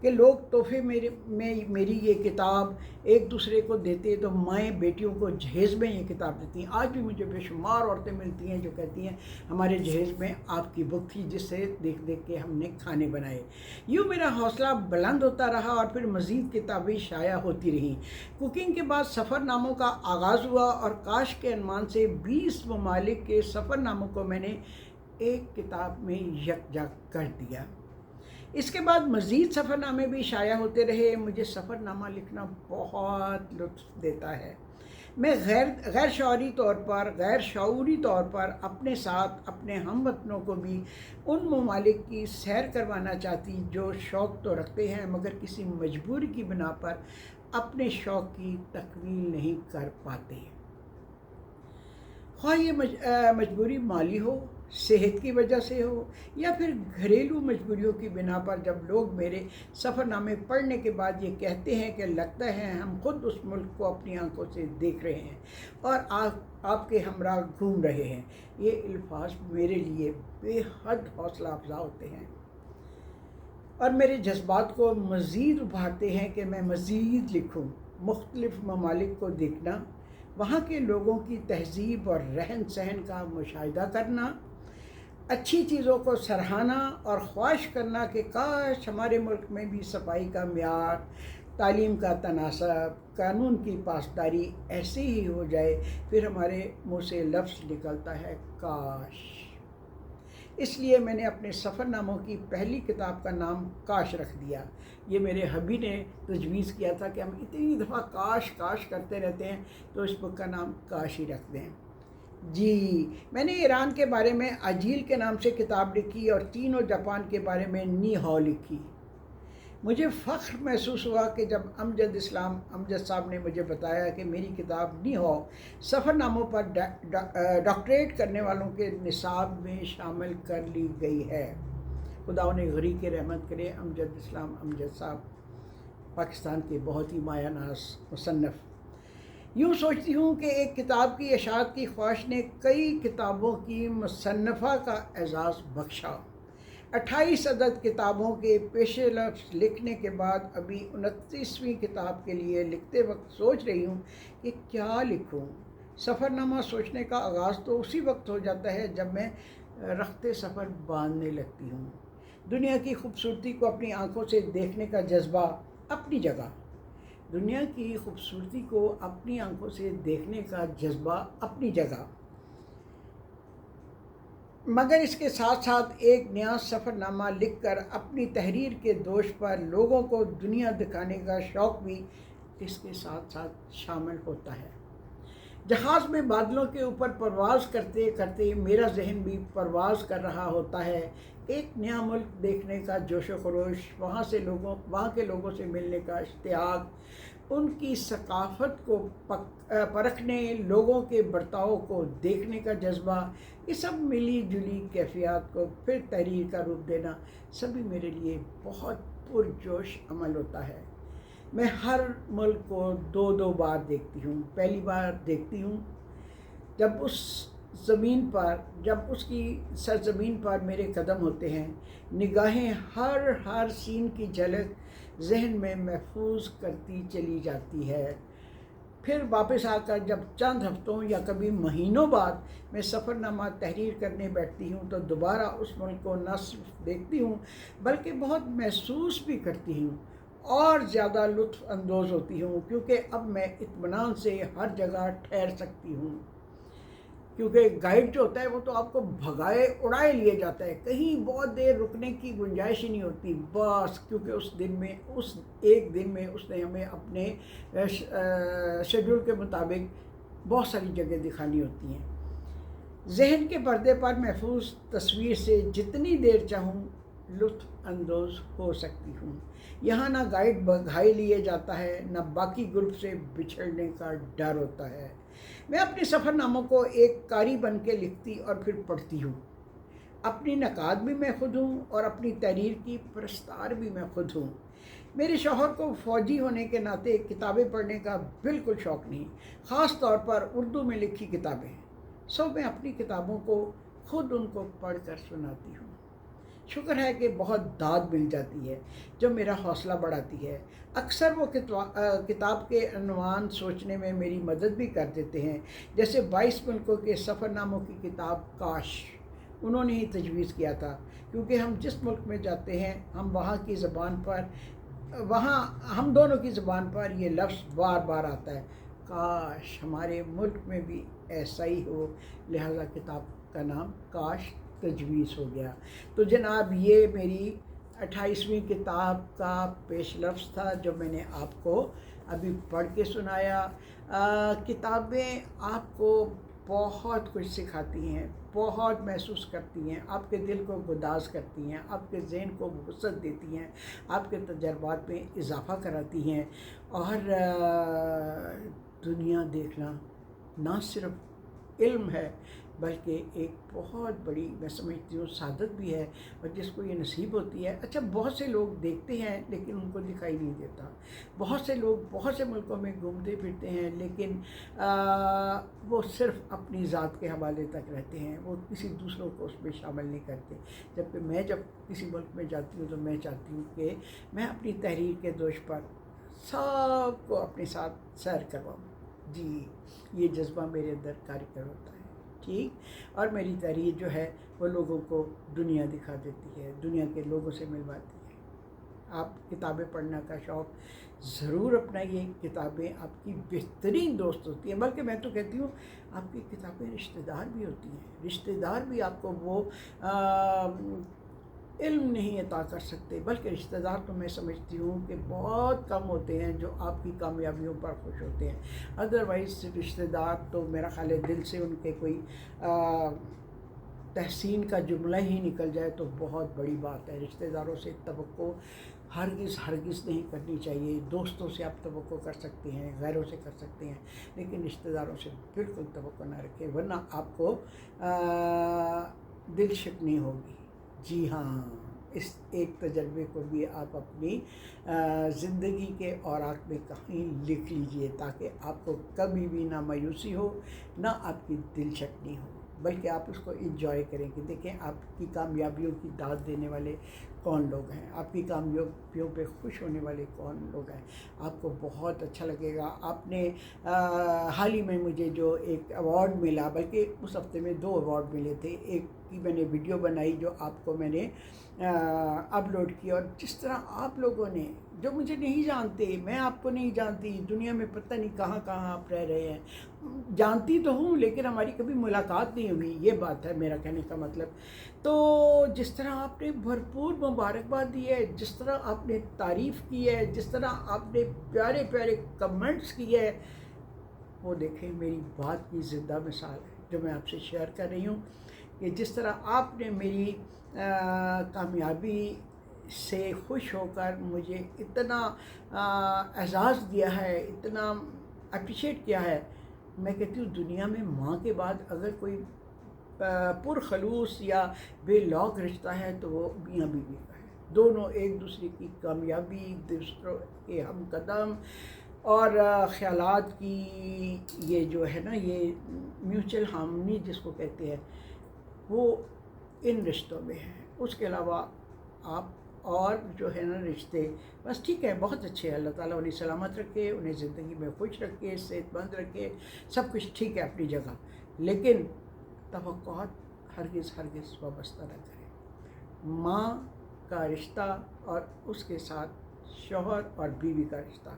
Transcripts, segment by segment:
کہ لوگ تحفے میری یہ کتاب ایک دوسرے کو دیتے تو مائیں بیٹیوں کو جہیز میں یہ کتاب دیتی ہیں۔ آج بھی مجھے بے شمار عورتیں ملتی ہیں جو کہتی ہیں ہمارے جہیز میں آپ کی بک تھی جس سے دیکھ دیکھ کے ہم نے کھانے بنائے۔ یوں میرا حوصلہ بلند ہوتا رہا اور پھر مزید کتابیں شائع ہوتی رہیں۔ کوکنگ کے بعد سفر ناموں کا آغاز ہوا اور کاش کے عنوان سے 20 ممالک کے سفر ناموں کو میں نے ایک کتاب میں یکجا کر دیا۔ اس کے بعد مزید سفر نامے بھی شائع ہوتے رہے۔ مجھے سفر نامہ لکھنا بہت لطف دیتا ہے۔ میں غیر شعوری طور پر اپنے ساتھ اپنے ہم وطنوں کو بھی ان ممالک کی سیر کروانا چاہتی جو شوق تو رکھتے ہیں مگر کسی مجبوری کی بنا پر اپنے شوق کی تکمیل نہیں کر پاتے۔ خواہ یہ مجبوری مالی ہو، صحت کی وجہ سے ہو یا پھر گھریلو مجبوریوں کی بنا پر، جب لوگ میرے سفر نامے پڑھنے کے بعد یہ کہتے ہیں کہ لگتا ہے ہم خود اس ملک کو اپنی آنکھوں سے دیکھ رہے ہیں اور آپ کے ہمراہ گھوم رہے ہیں، یہ الفاظ میرے لیے بے حد حوصلہ افزا ہوتے ہیں اور میرے جذبات کو مزید ابھارتے ہیں کہ میں مزید لکھوں۔ مختلف ممالک کو دیکھنا، وہاں کے لوگوں کی تہذیب اور رہن سہن کا مشاہدہ کرنا، اچھی چیزوں کو سراہنا اور خواہش کرنا کہ کاش ہمارے ملک میں بھی صفائی کا معیار، تعلیم کا تناسب، قانون کی پاسداری ایسے ہی ہو جائے، پھر ہمارے منہ سے لفظ نکلتا ہے کاش۔ اس لیے میں نے اپنے سفر ناموں کی پہلی کتاب کا نام کاش رکھ دیا۔ یہ میرے حبی نے تجویز کیا تھا کہ ہم اتنی دفعہ کاش کاش کرتے رہتے ہیں تو اس بک کا نام کاش ہی رکھ دیں۔ جی، میں نے ایران کے بارے میں عجیل کے نام سے کتاب لکھی اور چین اور جاپان کے بارے میں نی ہاؤ لکھی۔ مجھے فخر محسوس ہوا کہ جب امجد صاحب نے مجھے بتایا کہ میری کتاب نی ہاؤ سفر ناموں پر ڈاکٹریٹ کرنے والوں کے نصاب میں شامل کر لی گئی ہے۔ خدا انہیں غریق رحمت کرے۔ امجد صاحب پاکستان کے بہت ہی مایہ ناز مصنف۔ یوں سوچتی ہوں کہ ایک کتاب کی اشاعت کی خواہش نے کئی کتابوں کی مصنفہ کا اعزاز بخشا۔ 28 عدد کتابوں کے پیش لفظ لکھنے کے بعد ابھی 29ویں کتاب کے لیے لکھتے وقت سوچ رہی ہوں کہ کیا لکھوں۔ سفر نامہ سوچنے کا آغاز تو اسی وقت ہو جاتا ہے جب میں رخت سفر باندھنے لگتی ہوں۔ دنیا کی خوبصورتی کو اپنی آنکھوں سے دیکھنے کا جذبہ اپنی جگہ، دنیا کی خوبصورتی کو اپنی آنکھوں سے دیکھنے کا جذبہ اپنی جگہ، مگر اس کے ساتھ ساتھ ایک نیا سفر نامہ لکھ کر اپنی تحریر کے دوش پر لوگوں کو دنیا دکھانے کا شوق بھی اس کے ساتھ ساتھ شامل ہوتا ہے۔ جہاز میں بادلوں کے اوپر پرواز کرتے کرتے میرا ذہن بھی پرواز کر رہا ہوتا ہے۔ ایک نیا ملک دیکھنے کا جوش و خروش، وہاں کے لوگوں سے ملنے کا اشتیاق، ان کی ثقافت کو پرکھنے، لوگوں کے برتاؤ کو دیکھنے کا جذبہ، یہ سب ملی جلی کیفیات کو پھر تحریر کا روپ دینا سبھی میرے لیے بہت پرجوش عمل ہوتا ہے۔ میں ہر ملک کو دو بار دیکھتی ہوں۔ پہلی بار دیکھتی ہوں جب اس کی سرزمین پر میرے قدم ہوتے ہیں، نگاہیں ہر سین کی جھلک ذہن میں محفوظ کرتی چلی جاتی ہے۔ پھر واپس آ کر جب چند ہفتوں یا کبھی مہینوں بعد میں سفر نامہ تحریر کرنے بیٹھتی ہوں تو دوبارہ اس ملک کو نہ صرف دیکھتی ہوں بلکہ بہت محسوس بھی کرتی ہوں اور زیادہ لطف اندوز ہوتی ہوں، کیونکہ اب میں اطمینان سے ہر جگہ ٹھہر سکتی ہوں۔ کیونکہ گائیڈ جو ہوتا ہے وہ تو آپ کو بھگائے اڑائے لیے جاتا ہے، کہیں بہت دیر رکنے کی گنجائش ہی نہیں ہوتی، بس کیونکہ اس ایک دن میں اس نے ہمیں اپنے شیڈول کے مطابق بہت ساری جگہ دکھانی ہوتی ہیں۔ ذہن کے پردے پر محفوظ تصویر سے جتنی دیر چاہوں لطف اندوز ہو سکتی ہوں۔ یہاں نہ گائیڈ بھگائے لیے جاتا ہے، نہ باقی گروپ سے بچھڑنے کا ڈر ہوتا ہے۔ میں اپنے سفر ناموں کو ایک قاری بن کے لکھتی اور پھر پڑھتی ہوں۔ اپنی نقاد بھی میں خود ہوں اور اپنی تحریر کی پرستار بھی میں خود ہوں۔ میرے شوہر کو فوجی ہونے کے ناطے کتابیں پڑھنے کا بالکل شوق نہیں، خاص طور پر اردو میں لکھی کتابیں، سو میں اپنی کتابوں کو خود ان کو پڑھ کر سناتی ہوں۔ شکر ہے کہ بہت داد مل جاتی ہے جو میرا حوصلہ بڑھاتی ہے۔ اکثر وہ کتاب کے عنوان سوچنے میں میری مدد بھی کر دیتے ہیں، جیسے 22 ملکوں کے سفر ناموں کی کتاب کاش انہوں نے ہی تجویز کیا تھا، کیونکہ ہم جس ملک میں جاتے ہیں ہم دونوں کی زبان پر یہ لفظ بار بار آتا ہے، کاش ہمارے ملک میں بھی ایسا ہی ہو، لہذا کتاب کا نام کاش تجویز ہو گیا۔ تو جناب یہ میری 28ویں کتاب کا پیش لفظ تھا جو میں نے آپ کو ابھی پڑھ کے سنایا۔ کتابیں آپ کو بہت کچھ سکھاتی ہیں، بہت محسوس کرتی ہیں، آپ کے دل کو گداز کرتی ہیں، آپ کے ذہن کو وسعت دیتی ہیں، آپ کے تجربات میں اضافہ کراتی ہیں، اور دنیا دیکھنا نہ صرف علم ہے بلکہ ایک بہت بڑی میں سمجھتی ہوں سعادت بھی ہے، اور جس کو یہ نصیب ہوتی ہے۔ اچھا بہت سے لوگ دیکھتے ہیں لیکن ان کو دکھائی نہیں دیتا، بہت سے لوگ بہت سے ملکوں میں گھومتے پھرتے ہیں لیکن وہ صرف اپنی ذات کے حوالے تک رہتے ہیں، وہ کسی دوسروں کو اس میں شامل نہیں کرتے، جبکہ میں جب کسی ملک میں جاتی ہوں تو میں چاہتی ہوں کہ میں اپنی تحریر کے دوش پر سب کو اپنے ساتھ سیر کرواؤں۔ جی یہ جذبہ میرے اندر کارگر ہوتا ہے، ٹھیک، اور میری تحریر جو ہے وہ لوگوں کو دنیا دکھا دیتی ہے، دنیا کے لوگوں سے ملواتی ہے۔ آپ کتابیں پڑھنے کا شوق ضرور اپنائیے، کتابیں آپ کی بہترین دوست ہوتی ہیں، بلکہ میں تو کہتی ہوں آپ کی کتابیں رشتہ دار بھی ہوتی ہیں، رشتہ دار بھی آپ کو وہ علم نہیں عطا کر سکتے، بلکہ رشتہ دار تو میں سمجھتی ہوں کہ بہت کم ہوتے ہیں جو آپ کی کامیابیوں پر خوش ہوتے ہیں۔ ادروائز رشتہ دار تو میرا خیال ہے دل سے ان کے کوئی تحسین کا جملہ ہی نکل جائے تو بہت بڑی بات ہے۔ رشتہ داروں سے توقع ہرگز نہیں کرنی چاہیے۔ دوستوں سے آپ توقع کر سکتے ہیں، غیروں سے کر سکتے ہیں، لیکن رشتہ داروں سے بالکل توقع نہ رکھیں، ورنہ آپ کو دل شکنی ہوگی۔ جی ہاں، اس ایک تجربے کو بھی آپ اپنی زندگی کے اوراق میں کہیں لکھ لیجئے تاکہ آپ کو کبھی بھی نہ مایوسی ہو، نہ آپ کی دل شکنی ہو، بلکہ آپ اس کو انجوائے کریں کہ دیکھیں آپ کی کامیابیوں کی داد دینے والے کون لوگ ہیں، آپ کی کامیابیوں پہ خوش ہونے والے کون لوگ ہیں۔ آپ کو بہت اچھا لگے گا۔ آپ نے حال ہی میں مجھے جو ایک ایوارڈ ملا، بلکہ اس ہفتے میں 2 ایوارڈ ملے تھے، ایک کی میں نے ویڈیو بنائی جو آپ کو میں نے اپلوڈ کی، اور جس طرح آپ لوگوں نے جو مجھے نہیں جانتے، میں آپ کو نہیں جانتی، دنیا میں پتہ نہیں کہاں کہاں آپ رہ رہے ہیں، جانتی تو ہوں لیکن ہماری کبھی ملاقات نہیں ہوئی، یہ بات ہے میرا کہنے کا مطلب۔ تو جس طرح آپ نے بھرپور مبارکباد دی ہے، جس طرح آپ نے تعریف کی ہے، جس طرح آپ نے پیارے پیارے کمنٹس کیے ہیں، وہ دیکھیں میری بات کی زندہ مثال ہے جو میں آپ سے شیئر کر رہی ہوں، کہ جس طرح آپ نے میری کامیابی سے خوش ہو کر مجھے اتنا اعزاز دیا ہے، اتنا اپریشیٹ کیا ہے۔ میں کہتی ہوں دنیا میں ماں کے بعد اگر کوئی پرخلوص یا بے لوگ رشتہ ہے تو وہ میاں بیوی کا ہے، دونوں ایک دوسرے کی کامیابی، دوسروں کے ہم قدم اور خیالات کی یہ جو ہے نا، یہ میوچل ہارمنی جس کو کہتے ہیں، وہ ان رشتوں میں ہے۔ اس کے علاوہ آپ اور جو ہے نا رشتے بس ٹھیک ہے، بہت اچھے ہیں، اللہ تعالیٰ انہیں سلامت رکھے، انہیں زندگی میں خوش رکھے، صحت مند رکھے، سب کچھ ٹھیک ہے اپنی جگہ، لیکن توقعات ہرگز وابستہ نہ کریں۔ ماں کا رشتہ اور اس کے ساتھ شوہر اور بیوی کا رشتہ،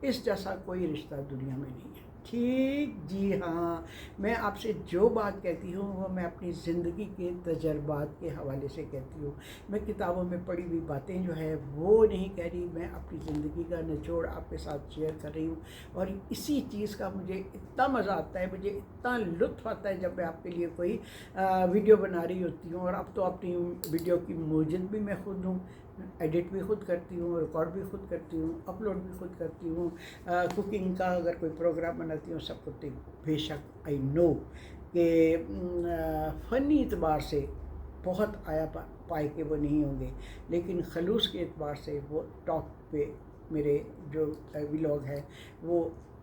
اس جیسا کوئی رشتہ دنیا میں نہیں ہے، ٹھیک، جی ہاں، میں آپ سے جو بات کہتی ہوں وہ میں اپنی زندگی کے تجربات کے حوالے سے کہتی ہوں، میں کتابوں میں پڑھی ہوئی باتیں جو ہے وہ نہیں کہہ رہی، میں اپنی زندگی کا نچوڑ آپ کے ساتھ شیئر کر رہی ہوں، اور اسی چیز کا مجھے اتنا مزہ آتا ہے، مجھے اتنا لطف آتا ہے جب میں آپ کے لیے کوئی ویڈیو بنا رہی ہوتی ہوں، اور اب تو اپنی ویڈیو کی موجد بھی میں خود ہوں، ایڈٹ بھی خود کرتی ہوں، ریکارڈ بھی خود کرتی ہوں، اپلوڈ بھی خود کرتی ہوں، کوکنگ کا اگر کوئی پروگرام بناتی ہوں سب کو بے شک آئی نو کہ فنی اعتبار سے بہت آیا پائے کہ وہ نہیں ہوں گے، لیکن خلوص کے اعتبار سے وہ ٹاپ پہ میرے جو ولاگ ہے وہ